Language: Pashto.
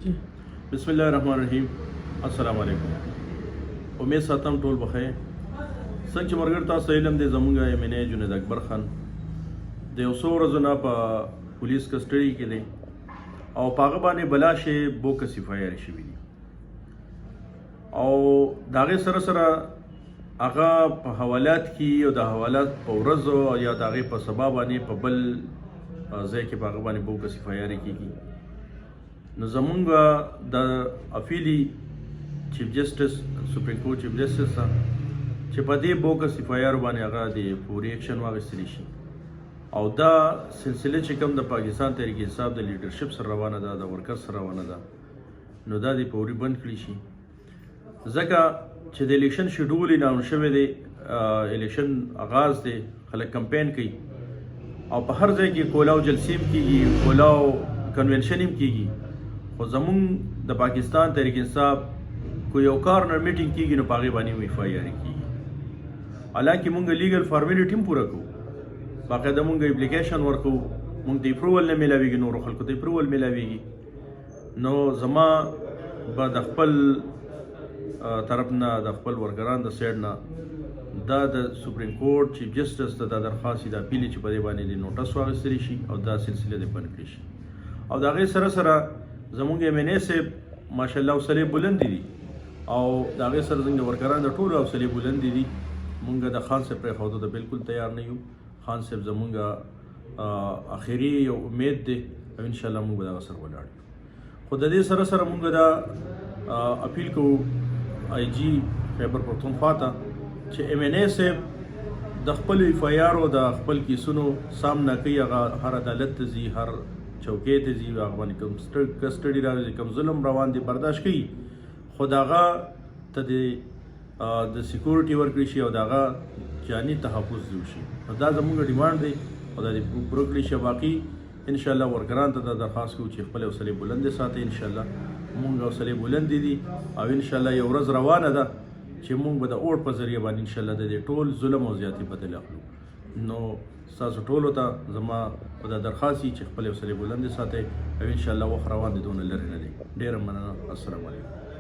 بسم الله الرحمن الرحیم. السلام علیکم. امید ساتم ټول بخیر. څنګه چې مرګر تاسو علم دی زمونږ ایم ان ای جنید اکبر خان د یو څو ورځو نه په پولیس کسټډي کې دی او په هغه باندې بلا شی بوکس فایر شوي دي او د هغې سره سره هغه په حوالات کې او د حوالات په ورځو یا د هغې په سبا باندې په بل ځای کې په هغه باندې بوکس فایر کېږي. نو زمونږ د اپیلی چیف جسټس سپریم کورټ چیف جسټس چې په دې بوکس فایر باندې هغه د پورې اکشن واخیستلی شي او دا سلسله چې کوم د پاکستان تحریک انصاف د لیډرشپ سره روانه ده د ورکر سره روانه ده نو دا د پورې بند کړي شي ځکه چې د الیکشن شیډول اعلان شوی دی. الیکشن آغاز دی، خلک کمپین کوي او په هر ځای کې کولاو جلسې هم کېږي، کولاو کنونشن هم کېږي. خو زمونږ د پاکستان تحریک انصاف کو یو کارنر میټینګ کېږي نو په هغې باندې هم FIR کېږي. حالانکه مونږ لیګل فارمیلټي هم پوره کوو، باقاعده مونږ اپلیکیشن ورکوو، مونږ ته اپروول نه میلاویږي، نورو خلکو ته اپروول میلاویږي. نو زما به د خپل طرف نه د خپل ورکران د سایډ نه دا د سپریم کورټ چیف جسټس ته دا درخواست د اپیل چې په دې باندې د نوټس واخیستلی شي او دا سلسله د بند کړي شي. او د هغې سره سره زمونږ ایم ان ای صاحب ماشاءالله حوصلې بلندې دي او د هغې سره زموږ د ورکران د ټولو حوصلې بلندې دي. مونږ د خان صاحب پرېښودو ته بالکل تیار نه یو. خان صاحب زمونږ اخري یو امید دی او انشاءالله مونږ به د هغه سره ولاړ یو. خو د دې سره سره مونږ دا اپیل کوو آی جي خیبر پښتونخوا ته چې ایم ان ای صاحب د خپل FIR او د خپل کیسونو سامنا کوي، هغه هر عدالت ته ځي، هر چوکۍ ته ځي، هغه باندې کوم کسټډي راغلی، کوم ظلم روان دي برداشت کوي، خو د هغه ته د سیکورټي ورکړي شي او د هغه جاني تحفظ وشي. دا زموږ ډیمانډ دی او دا د پوره کړي شي. باقي انشاءالله ورکران ته دا درخواست کوو چې خپل حوصلې بلندې ساتي. انشاءالله مونږ حوصلې بلندې دي او انشاءالله یو ورځ روانه ده چې مونږ به د اوټ په ذریعه باندې انشاءالله د دې ټول ظلم او زیاتي بدل اخلو. نو ستاسو ټولو ته زما په دا درخواست چې خپل حوصلې بلندې ساتئ او انشاءالله وخت روان دی، دونه لرې نه دی. ډېره مننه. السلام علیکم.